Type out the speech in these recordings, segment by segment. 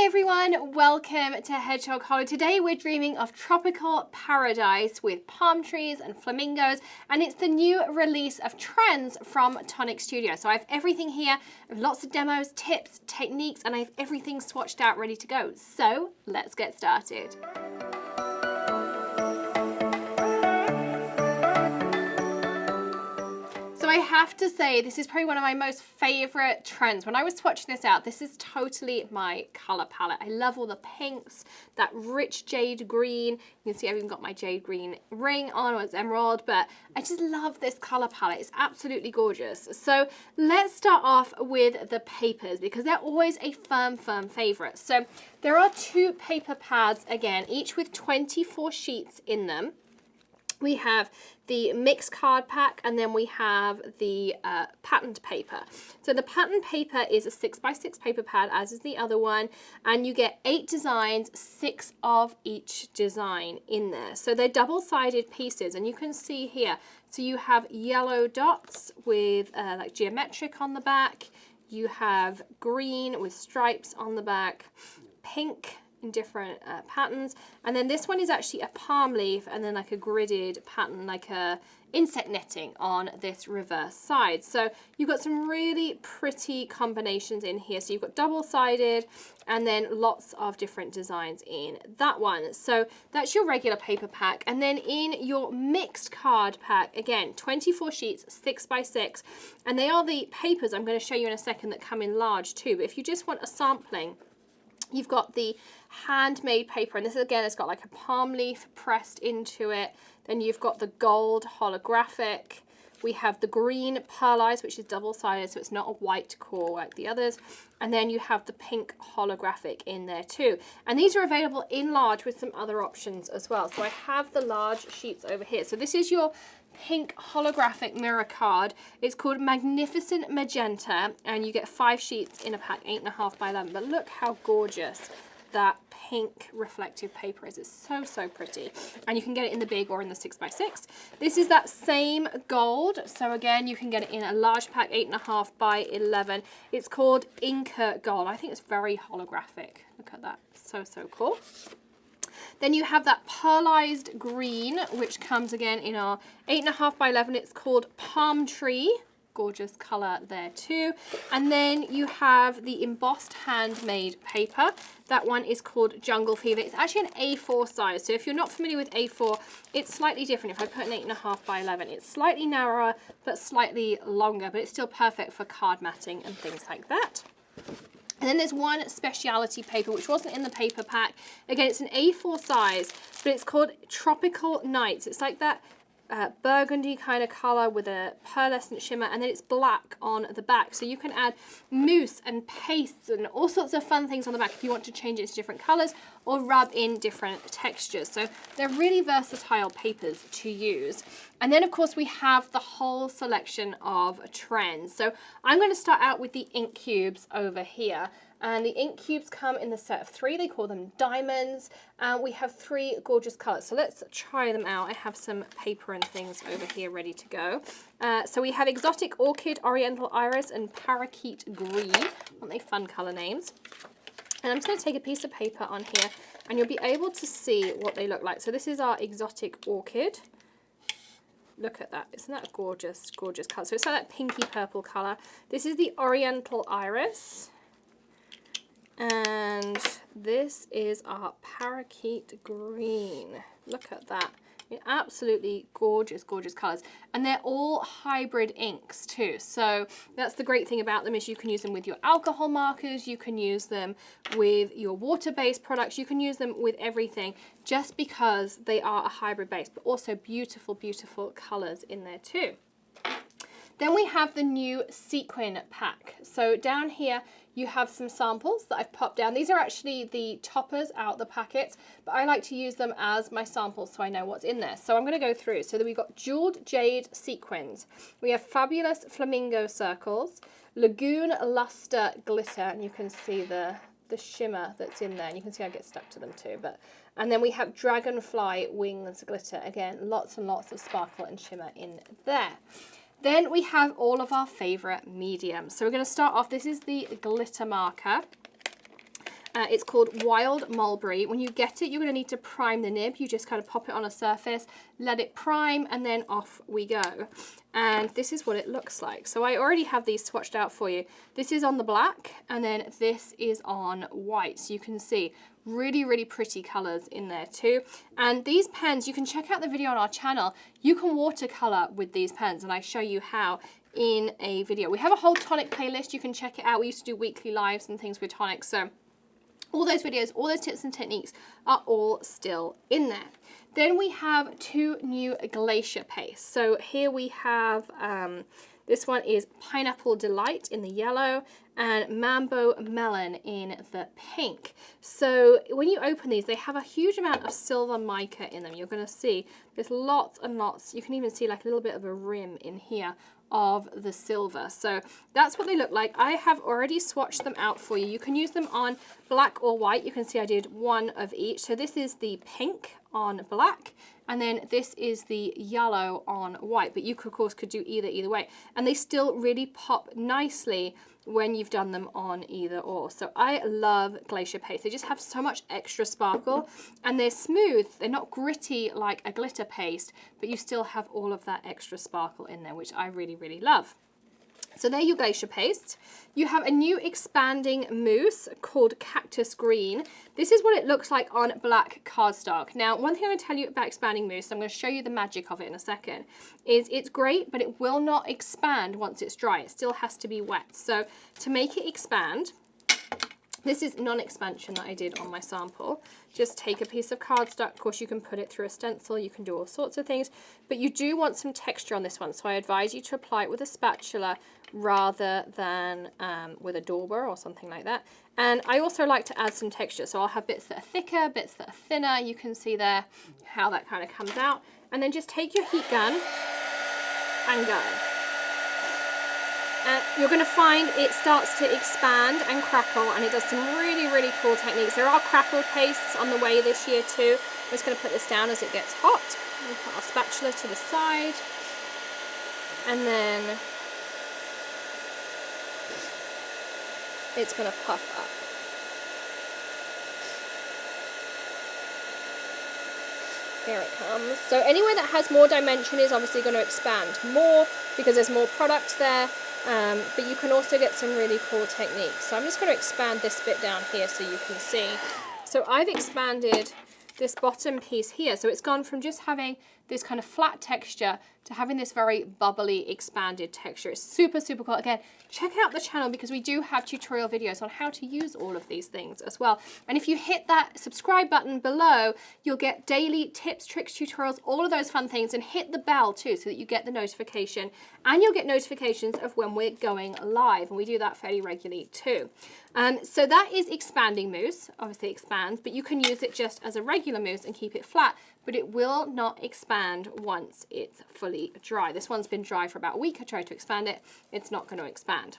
Hi everyone, welcome to Hedgehog Hollow. Today we're dreaming of tropical paradise with palm trees and flamingos, and it's the new release of trends from Tonic Studios. So I have everything here, I have lots of demos, tips, techniques, and I have everything swatched out ready to go. So let's get started. So I have to say, this is probably one of my most favorite trends. When I was swatching this out, this is totally my color palette. I love all the pinks, that rich jade green. You can see I've even got my jade green ring on, or it's emerald, but I just love this color palette. It's absolutely gorgeous. So let's start off with the papers, because they're always a firm favorite. So there are 2 paper pads, again, each with 24 sheets in them. We have the mixed card pack, and then we have the patterned paper. So the patterned paper is a 6x6 paper pad, as is the other one, and you get 8 designs, 6 of each design in there. So they're double-sided pieces, and you can see here, so you have yellow dots with like geometric on the back, you have green with stripes on the back, pink in different patterns, and then this one is actually a palm leaf and then like a gridded pattern, like a insect netting on this reverse side. So you've got some really pretty combinations in here. So you've got double-sided and then lots of different designs in that one. So that's your regular paper pack. And then in your mixed card pack, again, 24 sheets, 6x6, and they are the papers I'm going to show you in a second that come in large too. But if you just want a sampling, you've got the handmade paper, and this again, it's got like a palm leaf pressed into it. Then you've got the gold holographic. We have the green pearlized, which is double-sided, so it's not a white core like the others. And then you have the pink holographic in there too. And these are available in large with some other options as well. So I have the large sheets over here. So this is your pink holographic mirror card. It's called Magnificent Magenta, and you get 5 sheets in a pack, 8.5 by 11. But look how gorgeous that pink reflective paper is. It's so pretty, and you can get it in the big or in the 6x6. This is that same gold, so again you can get it in a large pack, 8.5 by 11. It's called Inca gold. I think it's very holographic. Look at that, so cool. Then you have that pearlized green, which comes again in our 8.5 by 11. It's called Palm Tree. Gorgeous color there too. And then you have the embossed handmade paper. That one is called Jungle Fever. It's actually an A4 size. So if you're not familiar with A4, it's slightly different. If I put an 8.5 by 11, it's slightly narrower, but slightly longer, but it's still perfect for card matting and things like that. And then there's one speciality paper, which wasn't in the paper pack. Again, it's an A4 size, but it's called Tropical Nights. It's like that burgundy kind of color with a pearlescent shimmer, and then it's black on the back. So you can add mousse and pastes and all sorts of fun things on the back if you want to change it to different colors or rub in different textures. So they're really versatile papers to use. And then of course we have the whole selection of trends. So I'm going to start out with the ink cubes over here. And the ink cubes come in the set of 3. They call them diamonds. And we have 3 gorgeous colors. So let's try them out. I have some paper and things over here ready to go. So we have Exotic Orchid, Oriental Iris, and Parakeet Green. Aren't they fun color names? And I'm just going to take a piece of paper on here, and you'll be able to see what they look like. So this is our Exotic Orchid. Look at that. Isn't that a gorgeous color? So it's like that pinky purple color. This is the Oriental Iris. And this is our Parakeet Green. Look at that. Absolutely gorgeous colors. And they're all hybrid inks too. So that's the great thing about them, is you can use them with your alcohol markers, you can use them with your water-based products, you can use them with everything, just because they are a hybrid base, but also beautiful colors in there too. Then we have the new sequin pack. So down here you have some samples that I've popped down. These are actually the toppers out the packets, but I like to use them as my samples so I know what's in there. So I'm going to go through. So we've got jeweled jade sequins. We have fabulous flamingo circles, lagoon luster glitter, and you can see the shimmer that's in there, and you can see I get stuck to them too. And then we have dragonfly wings glitter. Again, lots and lots of sparkle and shimmer in there. Then we have all of our favorite mediums. So we're going to start off, this is the glitter marker. It's called Wild Mulberry. When you get it, you're going to need to prime the nib. You just kind of pop it on a surface, let it prime, and then off we go. And this is what it looks like. So I already have these swatched out for you. This is on the black, and then this is on white. So you can see really, really pretty colors in there too. And these pens, you can check out the video on our channel. You can watercolor with these pens, and I show you how in a video. We have a whole Tonic playlist. You can check it out. We used to do weekly lives and things with Tonic. So all those videos, all those tips and techniques are all still in there. Then we have 2 new Glacier Pace. So here we have, this one is Pineapple Delight in the yellow and Mambo Melon in the pink. So when you open these, they have a huge amount of silver mica in them. You're going to see there's lots and lots. You can even see like a little bit of a rim in here of the silver. So that's what they look like. I have already swatched them out for you. You can use them on black or white. You can see I did one of each. So this is the pink on black, and then this is the yellow on white, but you of course could do either way, and they still really pop nicely when you've done them on either or. So I love Glacier Pace. They just have so much extra sparkle, and they're smooth. They're not gritty like a glitter paste, but you still have all of that extra sparkle in there, which I really, really love. So there you Glacier Paste. You have a new expanding mousse called Cactus Green. This is what it looks like on black cardstock. Now, one thing I'm going to tell you about expanding mousse, I'm going to show you the magic of it in a second, is it's great, but it will not expand once it's dry. It still has to be wet. So to make it expand, this is non-expansion that I did on my sample. Just take a piece of cardstock. Of course, you can put it through a stencil. You can do all sorts of things, but you do want some texture on this one. So I advise you to apply it with a spatula rather than with a dauber or something like that. And I also like to add some texture. So I'll have bits that are thicker, bits that are thinner. You can see there how that kind of comes out. And then just take your heat gun and go. You're going to find it starts to expand and crackle, and it does some really, really cool techniques. There are crackle pastes on the way this year too. I'm just going to put this down as it gets hot. We'll put our spatula to the side, and then it's going to puff up. Here it comes. So anywhere that has more dimension is obviously going to expand more because there's more product there. But you can also get some really cool techniques. So I'm just going to expand this bit down here so you can see. So I've expanded this bottom piece here. So it's gone from just having this kind of flat texture to having this very bubbly expanded texture. It's super, super cool. Again, check out the channel because we do have tutorial videos on how to use all of these things as well. And if you hit that subscribe button below, you'll get daily tips, tricks, tutorials, all of those fun things, and hit the bell too so that you get the notification, and you'll get notifications of when we're going live, and we do that fairly regularly too. So that is expanding mousse, obviously expands, but you can use it just as a regular mousse and keep it flat, but it will not expand once it's fully dry. This one's been dry for about a week. I tried to expand it. It's not going to expand.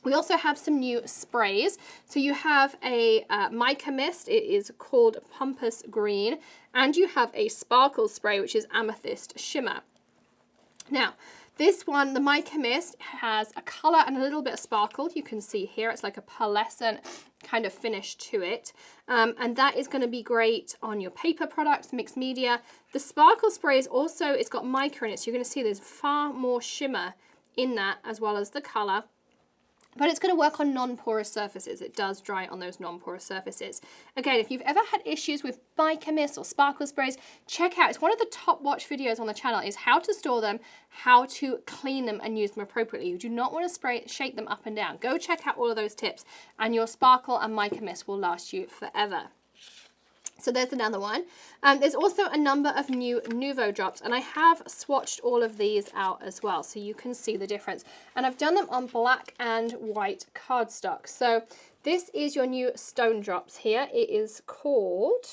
We also have some new sprays. So you have a mica mist. It is called Pampas Green. And you have a sparkle spray, which is Amethyst Shimmer. Now, this one, the mica mist, has a color and a little bit of sparkle. You can see here, it's like a pearlescent kind of finish to it. And that is going to be great on your paper products, mixed media. The sparkle spray is also, it's got mica in it. So you're going to see there's far more shimmer in that as well as the color. But it's going to work on non-porous surfaces. It does dry on those non-porous surfaces. Again, if you've ever had issues with mica mist or sparkle sprays, check out, it's one of the top watch videos on the channel, is how to store them, how to clean them and use them appropriately. You do not want to shake them up and down. Go check out all of those tips, and your sparkle and mica mist will last you forever. So there's another one. There's also a number of new Nuvo Drops, and I have swatched all of these out as well, so you can see the difference. And I've done them on black and white cardstock. So this is your new Stone Drops here. It is called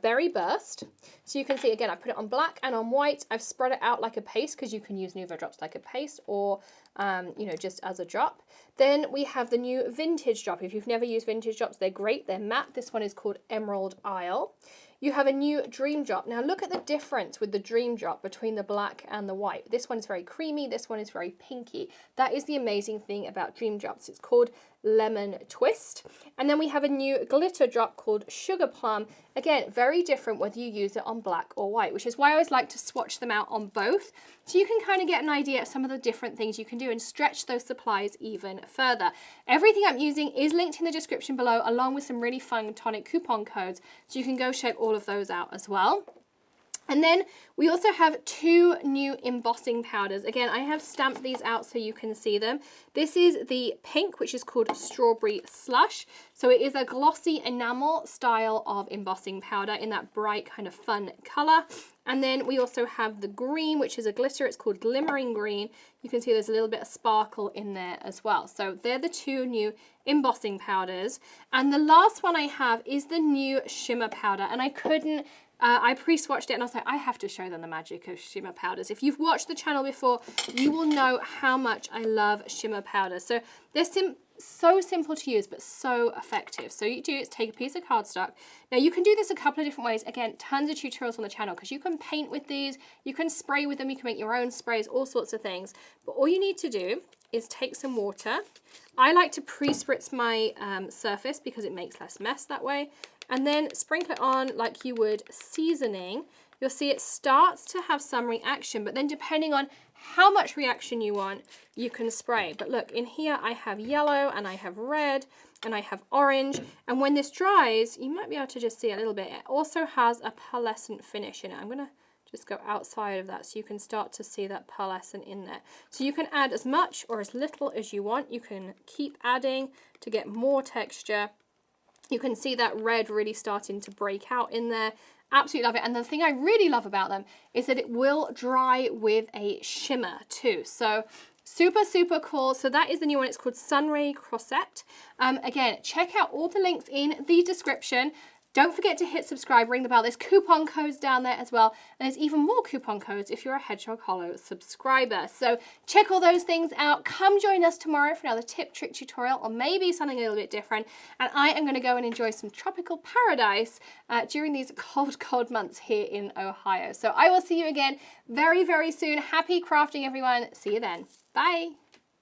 Berry Burst. So you can see, again, I put it on black and on white. I've spread it out like a paste, because you can use Nuvo Drops like a paste or, you know, just as a drop. Then we have the new Vintage Drop. If you've never used Vintage Drops, they're great. They're matte. This one is called Emerald Isle. you have a new Dream Drop. Now look at the difference with the Dream Drop between the black and the white. This one is very creamy, this one is very pinky. That is the amazing thing about Dream Drops. It's called Lemon Twist. And then we have a new glitter drop called Sugar Plum. Again, very different whether you use it on black or white, which is why I always like to swatch them out on both, so you can kind of get an idea of some of the different things you can do and stretch those supplies even further. Everything I'm using is linked in the description below, along with some really fun Tonic coupon codes, so you can go check all of those out as well. And then we also have 2 new embossing powders. Again, I have stamped these out so you can see them. This is the pink, which is called Strawberry Slush. So it is a glossy enamel style of embossing powder in that bright kind of fun color. And then we also have the green, which is a glitter. It's called Glimmering Green. You can see there's a little bit of sparkle in there as well. So they're the 2 new embossing powders. And the last one I have is the new shimmer powder. And I couldn't I pre-swatched it and I was like, I have to show them the magic of shimmer powders. If you've watched the channel before, you will know how much I love shimmer powders. So they're so simple to use, but so effective. So you do is take a piece of cardstock. Now you can do this a couple of different ways. Again, tons of tutorials on the channel, because you can paint with these, you can spray with them, you can make your own sprays, all sorts of things. But all you need to do is take some water. I like to pre-spritz my surface because it makes less mess that way. And then sprinkle it on like you would seasoning. You'll see it starts to have some reaction, but then depending on how much reaction you want, you can spray. But look, in here I have yellow and I have red and I have orange. And when this dries, you might be able to just see a little bit. It also has a pearlescent finish in it. I'm gonna just go outside of that so you can start to see that pearlescent in there. So you can add as much or as little as you want. You can keep adding to get more texture. You can see that red really starting to break out in there. Absolutely love it. And the thing I really love about them is that it will dry with a shimmer too. So super, super cool. So that is the new one. It's called Sunray Crossette. Again, check out all the links in the description. Don't forget to hit subscribe, ring the bell. There's coupon codes down there as well. And there's even more coupon codes if you're a Hedgehog Hollow subscriber. So check all those things out. Come join us tomorrow for another tip, trick tutorial, or maybe something a little bit different. And I am going to go and enjoy some tropical paradise during these cold, cold months here in Ohio. So I will see you again very, very soon. Happy crafting, everyone. See you then. Bye.